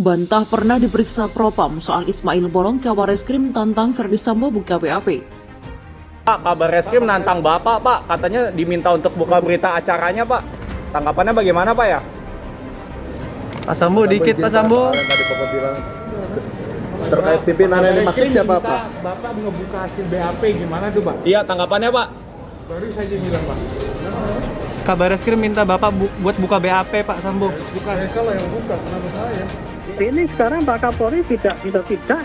Bantah pernah diperiksa Propam soal Ismail Bolong, Kabar Reskrim tantang Ferdy Sambo buka BAP. Pak, Kabar Reskrim nantang Bapak, Pak. Katanya diminta untuk buka berita acaranya, Pak. Tanggapannya bagaimana, Pak ya? Pak Sambo, dikit Pak Sambo. Tadi Bapak bilang terkait pimpinan yang dimaksud siapa, Pak? Bapak ngebuka hasil BAP gimana tuh, Pak? Iya, tanggapannya, Pak. Baru saja bilang, Pak. Kabar Reskrim minta Bapak buat buka BAP Pak Sambo. Bukan kalau yang buka, kenapa saya? Ini sekarang Pak Kapolri tidak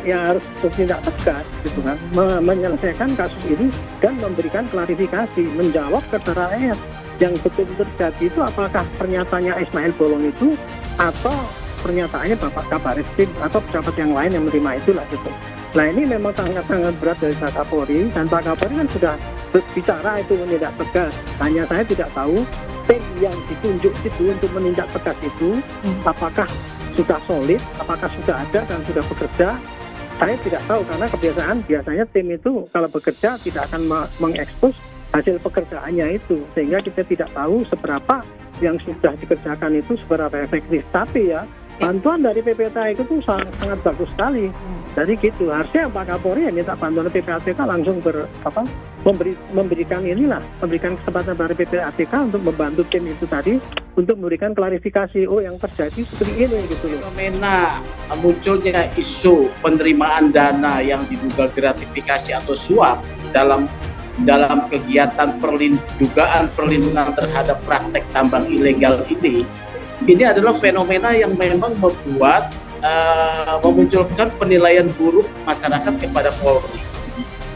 ya harus bertindak tegas gitu kan, menyelesaikan kasus ini dan memberikan klarifikasi, menjawab kepada rakyat yang betul-betul terjadi itu apakah pernyataannya Ismail Bolong itu atau pernyataannya Bapak Kabar Reskrim atau pejabat yang lain yang menerima itulah gitu. Nah ini memang sangat berat dari Pak Kapolri, dan Pak Kapolri kan sudah berbicara itu menindak tegas. Hanya saya tidak tahu tim yang ditunjuk itu untuk menindak tegas itu apakah sudah solid, apakah sudah ada dan sudah bekerja. Saya tidak tahu karena kebiasaan biasanya tim itu kalau bekerja tidak akan mengekspos hasil pekerjaannya itu, sehingga kita tidak tahu seberapa yang sudah dikerjakan itu seberapa efektif. Tapi ya bantuan dari PPATK itu sangat bagus sekali. Jadi gitu, harusnya Pak Kapolri minta bantuan PPATK langsung memberikan kesempatan dari PPATK untuk membantu tim itu tadi untuk memberikan klarifikasi, oh yang terjadi seperti ini gitu loh. Fenomena munculnya isu penerimaan dana yang diduga gratifikasi atau suap dalam kegiatan dugaan perlindungan terhadap praktek tambang ilegal ini adalah fenomena yang memang memunculkan penilaian buruk masyarakat kepada Polri.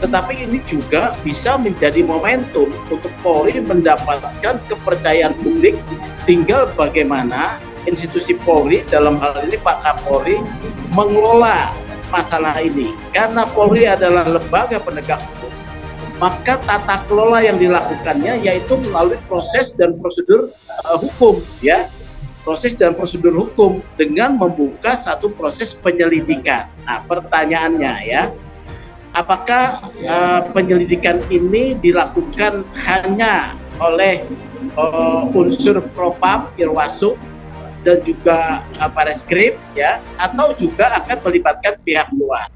Tetapi ini juga bisa menjadi momentum untuk Polri mendapatkan kepercayaan publik, tinggal bagaimana institusi Polri, dalam hal ini Pak Kapolri, mengelola masalah ini. Karena Polri adalah lembaga penegak hukum, maka tata kelola yang dilakukannya yaitu melalui proses dan prosedur hukum, ya. Proses dan prosedur hukum dengan membuka satu proses penyelidikan. Nah, pertanyaannya ya, apakah penyelidikan ini dilakukan hanya oleh unsur Propam, Irwasum, dan juga Barreskrim, ya, atau juga akan melibatkan pihak luar?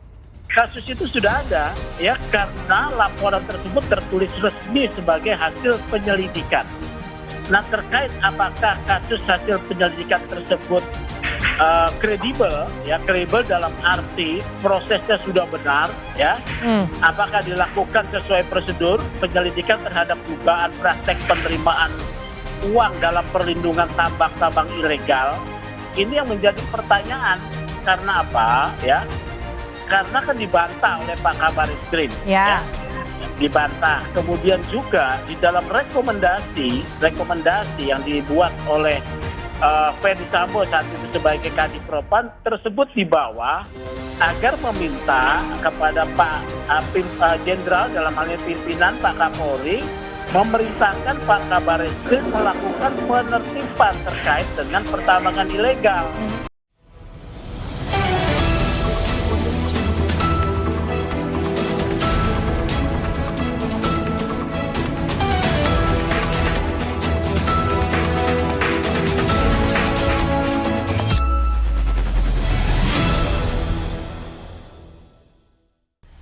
Kasus itu sudah ada ya karena laporan tersebut tertulis resmi sebagai hasil penyelidikan. Nah, terkait apakah kasus hasil penyelidikan tersebut kredibel dalam arti prosesnya sudah benar, ya, apakah dilakukan sesuai prosedur penyelidikan terhadap dugaan praktek penerimaan uang dalam perlindungan tambang ilegal, ini yang menjadi pertanyaan. Karena apa, ya? Karena kan dibantah oleh Pak Kabar Reskrim, ya. Dibantah. Kemudian juga di dalam rekomendasi yang dibuat oleh Ferdy Sambo saat itu sebagai Kadif Propam tersebut dibawa agar meminta kepada Pak Jenderal, dalam hal ini pimpinan Pak Kapolri, memerintahkan Pak Kabar Reskrim melakukan penertiban terkait dengan pertambangan ilegal.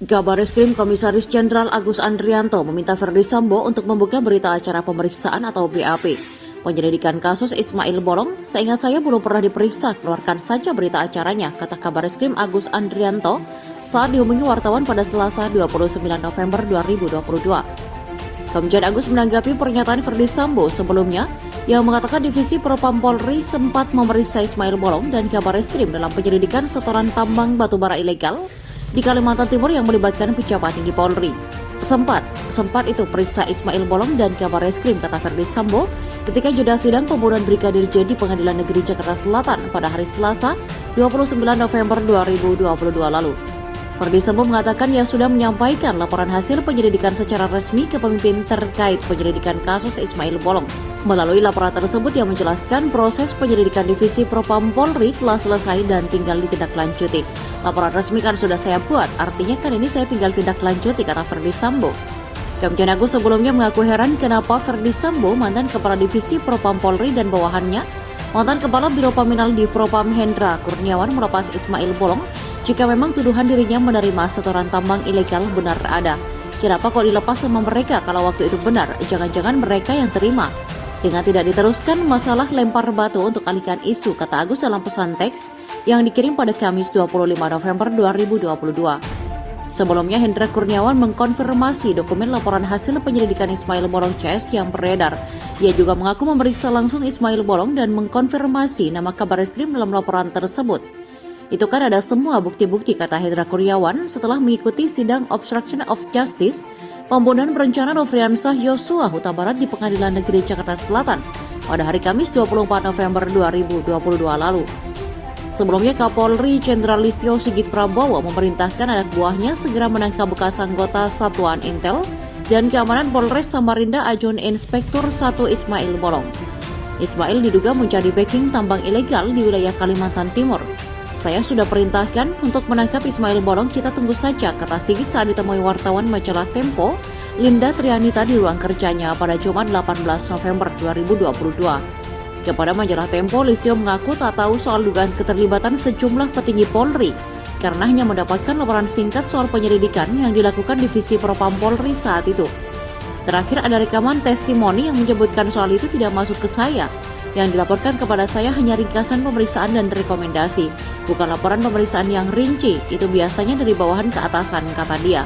Kabar Reskrim Komisaris Jenderal Agus Andrianto meminta Ferdy Sambo untuk membuka berita acara pemeriksaan atau BAP. Penyelidikan kasus Ismail Bolong, seingat saya belum pernah diperiksa, keluarkan saja berita acaranya, kata Kabar Reskrim Agus Andrianto saat dihubungi wartawan pada Selasa 29 November 2022. Komjen Agus menanggapi pernyataan Ferdy Sambo sebelumnya yang mengatakan Divisi Propam Polri sempat memeriksa Ismail Bolong dan Kabar Reskrim dalam penyelidikan setoran tambang batubara ilegal di Kalimantan Timur yang melibatkan pejabat tinggi Polri. Sempat itu periksa Ismail Bolong dan Kabar Reskrim, kata Ferdy Sambo ketika jeda sidang pembunuhan Brigadir J di Pengadilan Negeri Jakarta Selatan pada hari Selasa 29 November 2022 lalu. Ferdy Sambo mengatakan ia sudah menyampaikan laporan hasil penyelidikan secara resmi ke pemimpin terkait penyelidikan kasus Ismail Bolong. Melalui laporan tersebut yang menjelaskan proses penyelidikan Divisi Propam Polri telah selesai dan tinggal ditindaklanjuti. Laporan resmi kan sudah saya buat, artinya kan ini saya tinggal tindaklanjuti, kata Ferdy Sambo. Komjen Agus sebelumnya mengaku heran kenapa Ferdy Sambo, mantan Kepala Divisi Propam Polri dan bawahannya, Mantan Kepala Biro Paminal di Propam Hendra Kurniawan melepas Ismail Bolong jika memang tuduhan dirinya menerima setoran tambang ilegal benar ada. Kenapa kok dilepas sama mereka kalau waktu itu benar? Jangan-jangan mereka yang terima. Dengan tidak diteruskan, masalah lempar batu untuk alihkan isu, kata Agus dalam pesan teks yang dikirim pada Kamis 25 November 2022. Sebelumnya, Hendra Kurniawan mengkonfirmasi dokumen laporan hasil penyelidikan Ismail Bolong CS yang beredar. Ia juga mengaku memeriksa langsung Ismail Bolong dan mengkonfirmasi nama Kabareskrim dalam laporan tersebut. Itu kan ada semua bukti-bukti, kata Hendra Kurniawan setelah mengikuti sidang obstruction of justice pembunuhan berencana Nofriansah Yosua Huta Barat di Pengadilan Negeri Jakarta Selatan pada hari Kamis 24 November 2022 lalu. Sebelumnya, Kapolri Jenderal Listio Sigit Prabowo memerintahkan anak buahnya segera menangkap bekas anggota Satuan Intel dan Keamanan Polres Samarinda Ajun Inspektur 1 Ismail Bolong. Ismail diduga menjadi backing tambang ilegal di wilayah Kalimantan Timur. Saya sudah perintahkan untuk menangkap Ismail Bolong, kita tunggu saja, kata Sigit saat ditemui wartawan majalah Tempo, Linda Trianita di ruang kerjanya pada Jumat 18 November 2022. Kepada majalah Tempo, Listio mengaku tak tahu soal dugaan keterlibatan sejumlah petinggi Polri karena hanya mendapatkan laporan singkat soal penyelidikan yang dilakukan Divisi Propam Polri saat itu. Terakhir ada rekaman testimoni yang menyebutkan soal itu tidak masuk ke saya. Yang dilaporkan kepada saya hanya ringkasan pemeriksaan dan rekomendasi, bukan laporan pemeriksaan yang rinci, itu biasanya dari bawahan ke atasan, kata dia.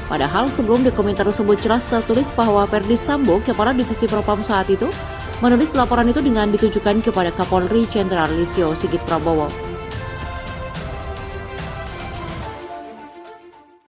Padahal sebelum dokumen tersebut jelas tertulis bahwa Ferdi Sambo, Kepala Divisi Propam saat itu, menulis laporan itu dengan ditujukan kepada Kapolri Jenderal Listio Sigit Prabowo.